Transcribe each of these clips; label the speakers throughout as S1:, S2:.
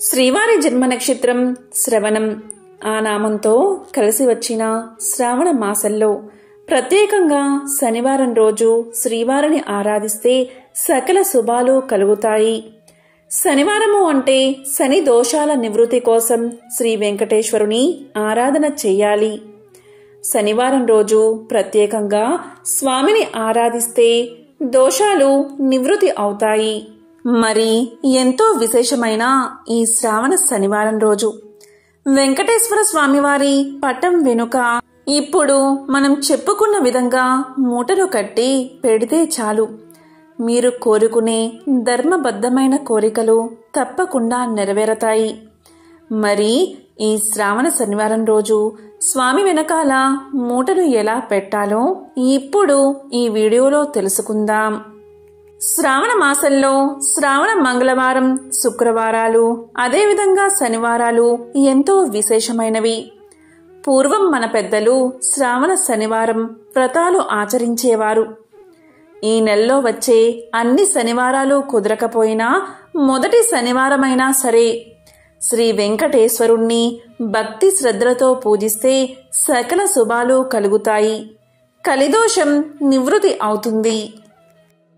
S1: శ్రీవారి జన్మ నక్షత్రం శ్రవణం. ఆ నామంతో కలిసి వచ్చిన శ్రావణ మాసంలో ప్రత్యేకంగా శనివారం రోజు శ్రీవారిని ఆరాధిస్తే సకల శుభాలు కలుగుతాయి. శనివారము అంటే శని దోషాల నివృత్తి కోసం శ్రీ వెంకటేశ్వరుని ఆరాధన చెయ్యాలి. శనివారం రోజు ప్రత్యేకంగా స్వామిని ఆరాధిస్తే దోషాలు నివృత్తి అవుతాయి. మరి ఎంతో విశేషమైన ఈ శ్రావణ శనివారం రోజు వెంకటేశ్వర స్వామివారి పటం వెనుక ఇప్పుడు మనం చెప్పుకున్న విధంగా మూటలు కట్టి పెడితే చాలు, మీరు కోరుకునే ధర్మబద్ధమైన కోరికలు తప్పకుండా నెరవేరతాయి. మరి ఈ శ్రావణ శనివారం రోజు స్వామి వెనకాల మూటను ఎలా పెట్టాలో ఇప్పుడు ఈ వీడియోలో తెలుసుకుందాం. శ్రావణ మాసంలో శ్రావణ మంగళవారం, శుక్రవారాలు, అదేవిధంగా శనివారాలు ఎంతో విశేషమైనవి. పూర్వం మన పెద్దలు శ్రావణ శనివారం వ్రతాలు ఆచరించేవారు. ఈ నెలలో వచ్చే అన్ని శనివారాలు కుదరకపోయినా మొదటి శనివారమైనా సరే శ్రీ వెంకటేశ్వరుణ్ణి భక్తి శ్రద్ధలతో పూజిస్తే సకల శుభాలు కలుగుతాయి, కలిదోషం నివృత్తి అవుతుంది.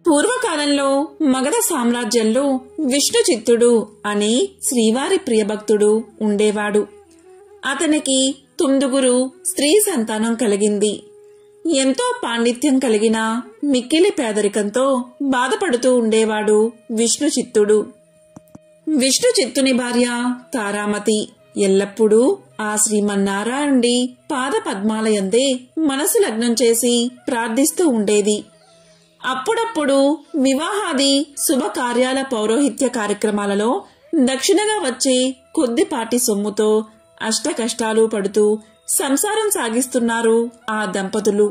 S1: పూర్వకాలంలో మగధ సామ్రాజ్యంలో విష్ణు చిత్తుడు అనే శ్రీవారి ప్రియభక్తుడు ఉండేవాడు. అతనికి 9 స్త్రీ సంతానం కలిగింది. ఎంతో పాండిత్యం కలిగిన మిక్కిలి పేదరికంతో బాధపడుతూ ఉండేవాడు విష్ణు చిత్తుడు. విష్ణు చిత్తుని భార్య తారామతి ఎల్లప్పుడూ ఆ శ్రీమన్నారాయణుడి పాద పద్మాలయందే మనసు లగ్నం చేసి ప్రార్థిస్తూ ఉండేది. అప్పుడప్పుడు వివాహాది శుభకార్యాల పౌరోహిత్య కార్యక్రమాలలో దక్షిణగా వచ్చే కొద్దిపాటి సొమ్ముతో అష్టకష్టాలు పడుతూ సంసారం సాగిస్తున్నారు ఆ దంపతులు.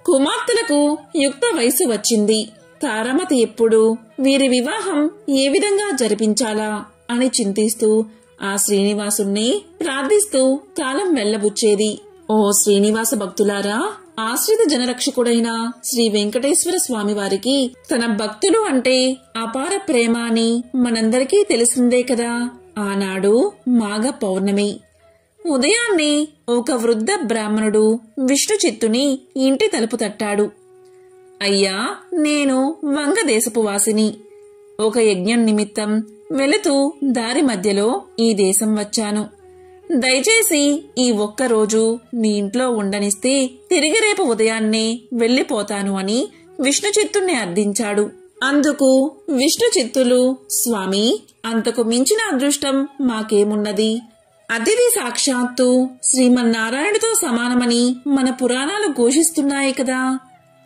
S1: కుమార్తెలకు యుక్త వయసు వచ్చింది. తారామతి ఎప్పుడు వీరి వివాహం ఏ విధంగా జరిపించాలా అని చింతిస్తూ ఆ శ్రీనివాసుణ్ణి ప్రార్థిస్తూ కాలం వెళ్లబుచ్చేది. ఓ శ్రీనివాస భక్తులారా, ఆశ్రిత జనరక్షకుడైన శ్రీ వెంకటేశ్వర స్వామి వారికి తన భక్తులు అంటే అపార ప్రేమ అని మనందరికీ తెలిసిందే కదా. ఆనాడు మాఘ పౌర్ణమి. ఉదయాన్నే ఒక వృద్ధ బ్రాహ్మణుడు విష్ణు చిత్తుని ఇంటి తలుపు తట్టాడు. అయ్యా, నేను వంగదేశపు వాసిని. ఒక యజ్ఞం నిమిత్తం వెళుతూ దారి మధ్యలో ఈ దేశం వచ్చాను. దయచేసి ఈ ఒక్కరోజు మీ ఇంట్లో ఉండనిస్తే తిరిగి రేపు ఉదయాన్నే వెళ్లిపోతాను అని విష్ణు చిత్తుణ్ణి అర్థించాడు. అందుకు విష్ణు చిత్తులు, స్వామి, అంతకు మించిన అదృష్టం మాకేమున్నది? అతిథి సాక్షాత్తు శ్రీమన్నారాయణుడితో సమానమని మన పురాణాలు ఘోషిస్తున్నాయి కదా.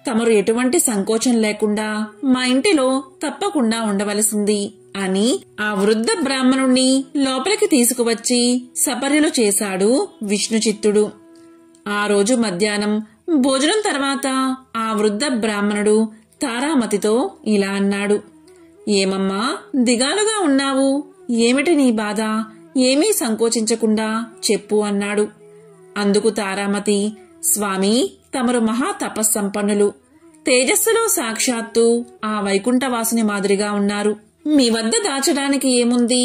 S1: తమరు ఎటువంటి సంకోచం లేకుండా మా ఇంటిలో తప్పకుండా ఉండవలసింది అని ఆ వృద్ధ బ్రాహ్మణుణ్ణి లోపలికి తీసుకువచ్చి సపర్యలు చేశాడు విష్ణు చిత్తుడు. ఆ రోజు మధ్యాహ్నం భోజనం తర్వాత ఆ వృద్ధ బ్రాహ్మణుడు తారామతితో ఇలా అన్నాడు. ఏమమ్మా, దిగాలుగా ఉన్నావు? ఏమిటి నీ బాధ? ఏమీ సంకోచించకుండా చెప్పు అన్నాడు. అందుకు తారామతి, స్వామి, తమరు మహా తపస్సంపన్నులు. తేజస్సులో సాక్షాత్తు ఆ వైకుంఠవాసుని మాదిరిగా ఉన్నారు. మీ వద్ద దాచడానికి ఏముంది?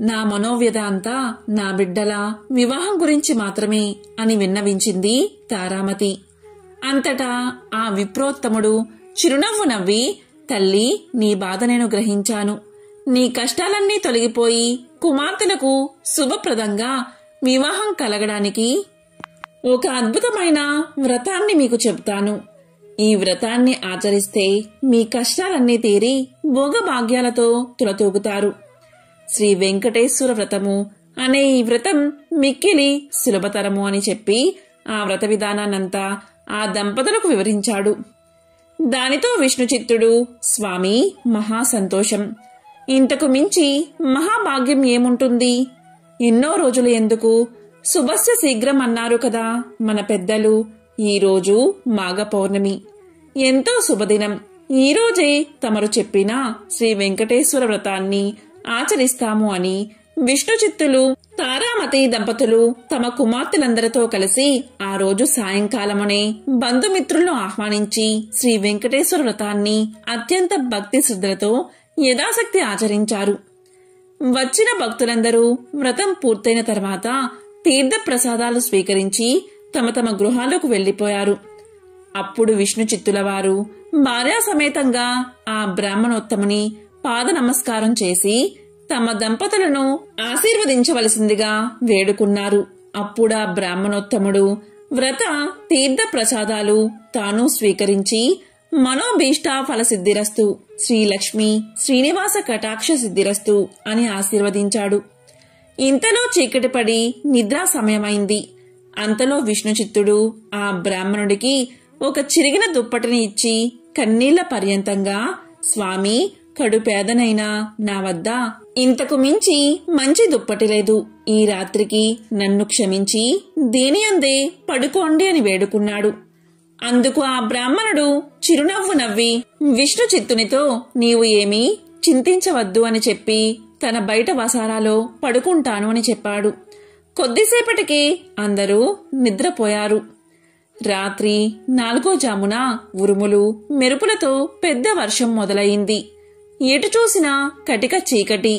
S1: నా మనోవ్యధ అంతా నా బిడ్డల వివాహం గురించి మాత్రమే అని విన్నవించింది తారామతి. అంతటా ఆ విప్రోత్తముడు చిరునవ్వు నవ్వి, తల్లి, నీ బాధ నేను గ్రహించాను. నీ కష్టాలన్నీ తొలగిపోయి కుమార్తెలకు శుభప్రదంగా వివాహం కలగడానికి ఒక అద్భుతమైన వ్రతాన్ని మీకు చెప్తాను. ఈ వ్రతాన్ని ఆచరిస్తే మీ కష్టాలన్నీ తీరి భోగభాగ్యాలతో తులతూగుతారు. శ్రీ వెంకటేశ్వర వ్రతము అనే ఈ వ్రతం మిక్కిలి సులభతరము అని చెప్పి ఆ వ్రత విధానాన్నంతా ఆ దంపతులకు వివరించాడు. దానితో విష్ణు చిత్తుడు, స్వామి, మహా సంతోషం. ఇంతకు మించి మహాభాగ్యం ఏముంటుంది? ఎన్నో రోజులు ఎందుకు, శుభస్య శీఘ్రం అన్నారు కదా మన పెద్దలు. ఈరోజు మాఘ పౌర్ణమి, ఎంతో శుభదినం. ఈరోజే తమరు చెప్పిన శ్రీ వెంకటేశ్వర వ్రతాన్ని ఆచరిస్తాము అని విష్ణు చిత్తులు, తారామతి దంపతులు తమ కుమార్తెలందరితో కలిసి ఆ రోజు సాయంకాలమనే బంధుమిత్రులను ఆహ్వానించి శ్రీ వెంకటేశ్వర వ్రతాన్ని అత్యంత భక్తి శ్రద్ధలతో యథాశక్తి ఆచరించారు. వచ్చిన భక్తులందరూ వ్రతం పూర్తయిన తర్వాత తీర్థ ప్రసాదాలు స్వీకరించి తమ తమ గృహాలకు వెళ్లిపోయారు. అప్పుడు విష్ణు చిత్తుల వారు భార్యా సమేతంగా ఆ బ్రాహ్మణోత్తముని పాద నమస్కారం చేసి తమ దంపతులను ఆశీర్వదించవలసిందిగా వేడుకున్నారు. అప్పుడా బ్రాహ్మణోత్తముడు వ్రత తీర్థ ప్రసాదాలు తాను స్వీకరించి మనోభీష్ట ఫలసిద్ధిరస్తు, శ్రీలక్ష్మి శ్రీనివాస కటాక్ష సిద్ధిరస్తు అని ఆశీర్వదించాడు. ఇంతలో చీకటి పడి నిద్రా సమయమైంది. అంతలో విష్ణుచిత్తుడు ఆ బ్రాహ్మణుడికి ఒక చిరిగిన దుప్పటిని ఇచ్చి కన్నీళ్ల పర్యంతంగా, స్వామి, కడుపేదనైనా నా వద్ద ఇంతకు మించి మంచి దుప్పటి లేదు. ఈ రాత్రికి నన్ను క్షమించి దీనియందే పడుకోండి అని వేడుకున్నాడు. అందుకు ఆ బ్రాహ్మణుడు చిరునవ్వు నవ్వి విష్ణు చిత్తునితో నీవు ఏమీ చింతించవద్దు అని చెప్పి తన బయట వసారాలో పడుకుంటాను అని చెప్పాడు. కొద్దిసేపటికి అందరూ నిద్రపోయారు. రాత్రి 4వ జామున ఉరుములు మెరుపులతో పెద్ద వర్షం మొదలయింది. ఎటు చూసినా కటిక చీకటి.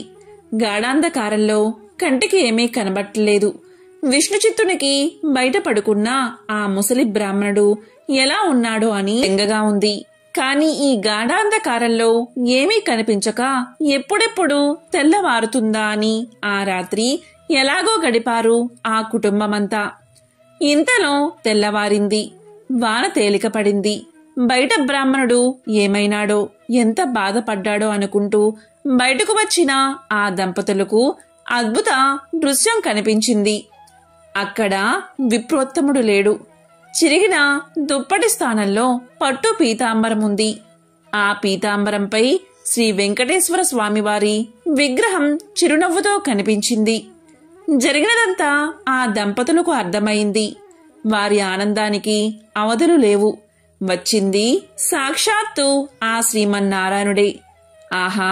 S1: గాఢాంధకారంలో కంటికి ఏమీ కనబట్టలేదు. విష్ణుచిత్తునికి బయట పడుకున్న ఆ ముసలి బ్రాహ్మణుడు ఎలా ఉన్నాడో అని బెంగగా ఉంది. కాని ఈ గాఢాంధకారంలో ఏమీ కనిపించక ఎప్పుడెప్పుడు తెల్లవారుతుందా అని ఆ రాత్రి ఎలాగో గడిపారు ఆ కుటుంబమంతా. ఇంతలో తెల్లవారింది. వాన తేలిక పడింది. బయట బ్రాహ్మణుడు ఏమైనాడో, ఎంత బాధపడ్డాడో అనుకుంటూ బయటకు వచ్చిన ఆ దంపతులకు అద్భుత దృశ్యం కనిపించింది. అక్కడ విప్రోత్తముడు లేడు. చిరిగిన దుప్పటి స్థానంలో పట్టు పీతాంబరముంది. ఆ పీతాంబరంపై శ్రీ వెంకటేశ్వర స్వామివారి విగ్రహం చిరునవ్వుతో కనిపించింది. జరిగినదంతా ఆ దంపతులకు అర్థమైంది. వారి ఆనందానికి అవధులు లేవు. వచ్చింది సాక్షాత్తు ఆ శ్రీమన్నారాయణుడే. ఆహా,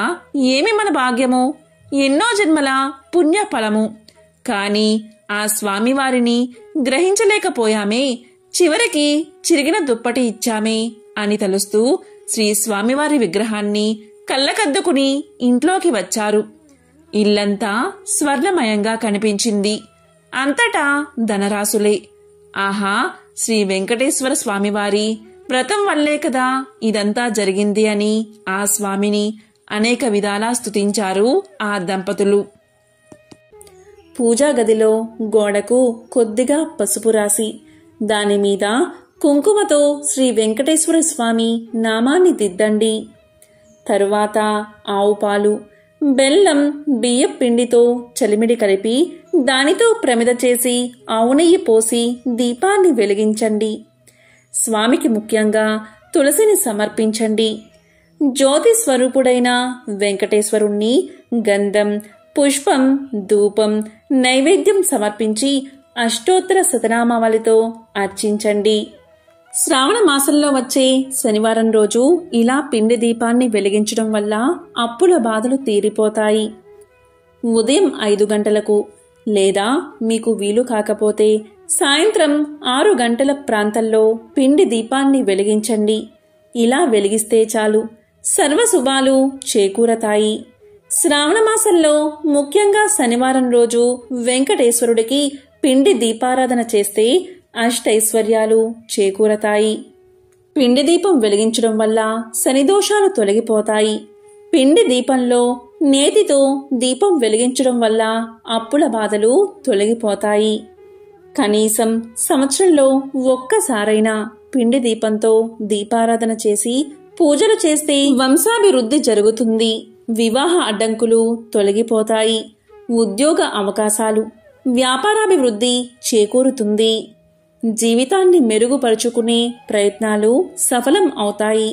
S1: ఏమి మన భాగ్యము! ఎన్నో జన్మల పుణ్య ఫలము. కాని ఆ స్వామివారిని గ్రహించలేకపోయామే. చివరికి చిరిగిన దుప్పటి ఇచ్చామే అని తలుస్తూ శ్రీ స్వామివారి విగ్రహాన్ని కళ్ళకద్దుకుని ఇంట్లోకి వచ్చారు. ఇల్లంతా స్వర్ణమయంగా కనిపించింది. అంతటా ధనరాశులే. ఆహా, శ్రీ వెంకటేశ్వర స్వామివారి వ్రతం వల్లే కదా ఇదంతా జరిగింది అని ఆ స్వామిని అనేక విధాలా స్తుతించారు ఆ దంపతులు. పూజా గదిలో గోడకు కొద్దిగా పసుపు రాసి దానిమీద కుంకుమతో శ్రీ వెంకటేశ్వర స్వామి నామాన్ని దిద్దండి. తరువాత ఆవు పాలు, బెల్లం, బియ్యం పిండితో చలిమిడి కలిపి దానితో ప్రమిద చేసి ఆవు నెయ్యి పోసి దీపాన్ని వెలిగించండి. స్వామికి ముఖ్యంగా తులసిని సమర్పించండి. జ్యోతి స్వరూపుడైన వెంకటేశ్వరుణ్ణి గంధం, పుష్పం, ధూపం, నైవేద్యం సమర్పించి అష్టోత్తర శతనామావళితో అర్చించండి. శ్రావణ మాసంలో వచ్చే శనివారం రోజు ఇలా పిండి దీపాన్ని వెలిగించడం వల్ల అప్పుల బాధలు తీరిపోతాయి. ఉదయం 5 గంటలకు లేదా మీకు వీలు కాకపోతే సాయంత్రం 6 గంటల ప్రాంతంలో పిండి దీపాన్ని వెలిగించండి. ఇలా వెలిగిస్తే చాలు, సర్వశుభాలు చేకూరతాయి. శ్రావణ మాసంలో ముఖ్యంగా శనివారం రోజు వెంకటేశ్వరుడికి పిండి దీపారాధన చేస్తే అష్టైశ్వర్యాలు చేకూరతాయి. పిండి దీపం వెలిగించడం వల్ల శనిదోషాలు తొలగిపోతాయి. పిండి దీపంలో నేతితో దీపం వెలిగించడం వల్ల అప్పుల బాధలు తొలగిపోతాయి. కనీసం సంవత్సరంలో ఒక్కసారైనా పిండి దీపంతో దీపారాధన చేసి పూజలు చేస్తే వంశాభివృద్ధి జరుగుతుంది. వివాహ అడ్డంకులు తొలగిపోతాయి. ఉద్యోగ అవకాశాలు, వ్యాపారాభివృద్ధి చేకూరుతుంది. జీవితాన్ని మెరుగుపరుచుకునే ప్రయత్నాలు సఫలం అవుతాయి.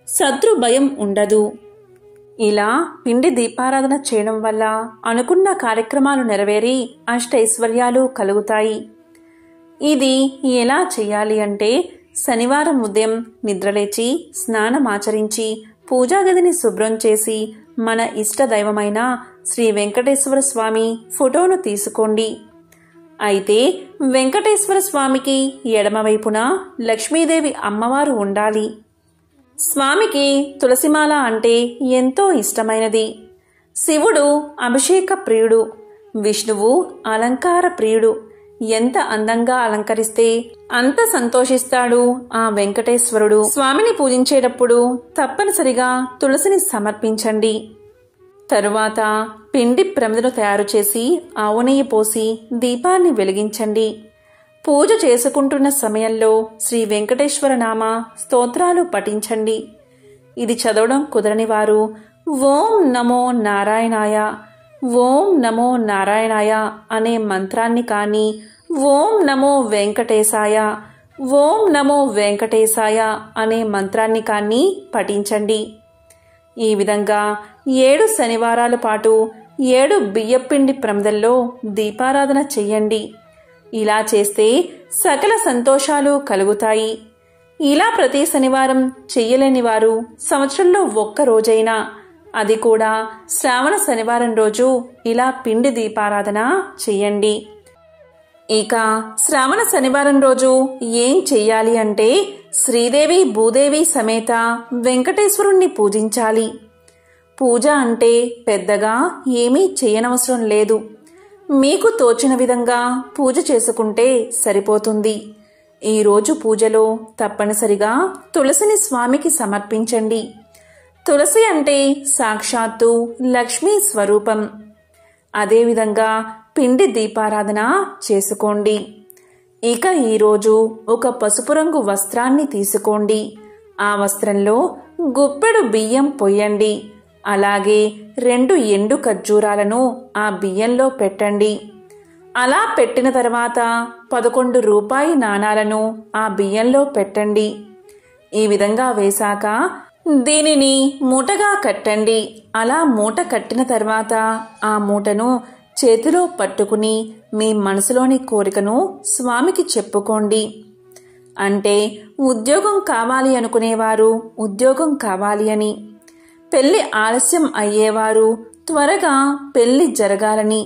S1: శత్రు భయం ఉండదు. ఇలా పిండి దీపారాధన చేయడం వల్ల అనుకున్న కార్యక్రమాలు నెరవేరి అష్టైశ్వర్యాలు కలుగుతాయి. ఇది ఎలా చేయాలి అంటే, శనివారం ఉదయం నిద్రలేచి స్నానమాచరించి పూజా గదిని శుభ్రం చేసి మన ఇష్ట దైవమైన శ్రీ వెంకటేశ్వర స్వామి ఫోటోను తీసుకోండి. అయితే వెంకటేశ్వర స్వామికి ఎడమవైపున లక్ష్మీదేవి అమ్మవారు ఉండాలి. స్వామికి తులసిమాల అంటే ఎంతో ఇష్టమైనది. శివుడు అభిషేక ప్రియుడు, విష్ణువు అలంకార ప్రియుడు. ఎంత అందంగా అలంకరిస్తే అంత సంతోషిస్తాడు ఆ వెంకటేశ్వరుడు. స్వామిని పూజించేటప్పుడు తప్పనిసరిగా తులసిని సమర్పించండి. తరువాత పిండి ప్రమిదను తయారు చేసి ఆవు నెయ్యి పోసి దీపాన్ని వెలిగించండి. పూజ చేసుకుంటున్న సమయంలో శ్రీ వెంకటేశ్వర నామ స్తోత్రాలు పఠించండి. ఇది చదవడం కుదరని వారు ఓం నమో నారాయణాయ, ఓం నమో నారాయణాయ అనే మంత్రాన్ని కానీ, ఓం నమో వెంకటేశాయ, ఓం నమో వెంకటేశాయ అనే మంత్రాన్ని కానీ పఠించండి. ఈ విధంగా 7 శనివారాల పాటు 7 బియ్యపిండి ప్రమిదల్లో దీపారాధన చెయ్యండి. ఇలా చేస్తే సకల సంతోషాలు కలుగుతాయి. ఇలా ప్రతి శనివారం చెయ్యలేని వారు సంవత్సరంలో ఒక్క రోజైనా, అది కూడా శ్రావణ శనివారం రోజు ఇలా పిండి దీపారాధన చెయ్యండి. ఇక శ్రావణ శనివారం రోజు ఏం చెయ్యాలి అంటే శ్రీదేవి భూదేవి సమేత వెంకటేశ్వరుణ్ణి పూజించాలి. పూజ అంటే పెద్దగా ఏమీ చేయనవసరం లేదు. మీకు తోచిన విధంగా పూజ చేసుకుంటే సరిపోతుంది. ఈరోజు పూజలో తప్పనిసరిగా తులసిని స్వామికి సమర్పించండి. తులసి అంటే సాక్షాత్తు లక్ష్మీ స్వరూపం. అదేవిధంగా పిండి దీపారాధన చేసుకోండి. ఇక ఈరోజు ఒక పసుపు రంగు వస్త్రాన్ని తీసుకోండి. ఆ వస్త్రంలో గుప్పెడు బియ్యం పొయ్యండి. అలాగే 2 ఎండు ఖర్జూరాలను ఆ బియ్యంలో పెట్టండి. అలా పెట్టిన తర్వాత 11 రూపాయి నాణాలను ఆ బియ్యంలో పెట్టండి. ఈ విధంగా వేశాక దీనిని మూటగా కట్టండి. అలా మూట కట్టిన తర్వాత ఆ మూటను చేతిలో పట్టుకుని మీ మనసులోని కోరికను స్వామికి చెప్పుకోండి. అంటే ఉద్యోగం కావాలి అనుకునేవారు ఉద్యోగం కావాలి అని, పెళ్లి ఆలస్యం అయ్యేవారు త్వరగా పెళ్లి జరగాలని,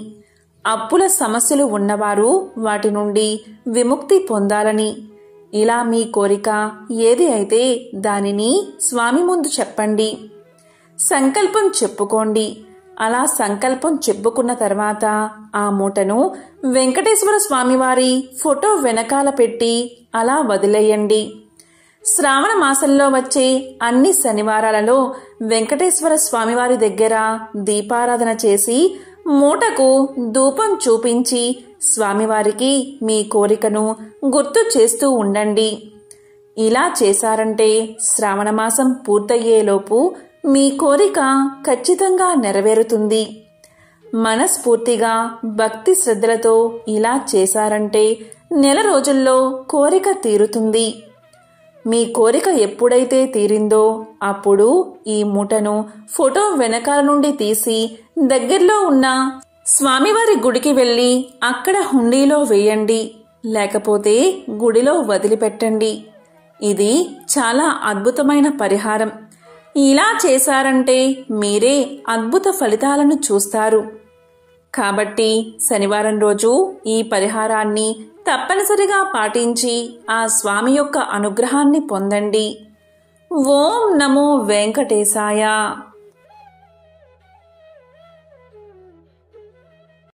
S1: అప్పుల సమస్యలు ఉన్నవారు వాటి నుండి విముక్తి పొందాలని, ఇలా మీ కోరిక ఏది అయితే దానిని స్వామి ముందు చెప్పండి. సంకల్పం చెప్పుకోండి. అలా సంకల్పం చెప్పుకున్న తర్వాత ఆ మూటను వెంకటేశ్వర స్వామివారి ఫోటో వెనకాల పెట్టి అలా వదిలేయండి. శ్రావణ మాసంలో వచ్చే అన్ని శనివారాలలో వెంకటేశ్వర స్వామివారి దగ్గర దీపారాధన చేసి మూటకు ధూపం చూపించి స్వామివారికి మీ కోరికను గుర్తు చేస్తూ ఉండండి. ఇలా చేశారంటే శ్రావణమాసం పూర్తయ్యేలోపు మీ కోరిక ఖచ్చితంగా నెరవేరుతుంది. మనస్ఫూర్తిగా భక్తి శ్రద్ధలతో ఇలా చేశారంటే నెల రోజుల్లో కోరిక తీరుతుంది. మీ కోరిక ఎప్పుడైతే తీరిందో అప్పుడు ఈ మూటను ఫోటో వెనకాల నుండి తీసి దగ్గరలో ఉన్న స్వామివారి గుడికి వెళ్ళి అక్కడ హుండీలో వేయండి. లేకపోతే గుడిలో వదిలిపెట్టండి. ఇది చాలా అద్భుతమైన పరిహారం. ఇలా చేశారంటే మీరే అద్భుత ఫలితాలను చూస్తారు. కాబట్టి శనివారం రోజు ఈ పరిహారాన్ని తప్పనిసరిగా పాటించి ఆ స్వామి యొక్క అనుగ్రహాన్ని పొందండి. ఓం నమో వెంకటేశాయ.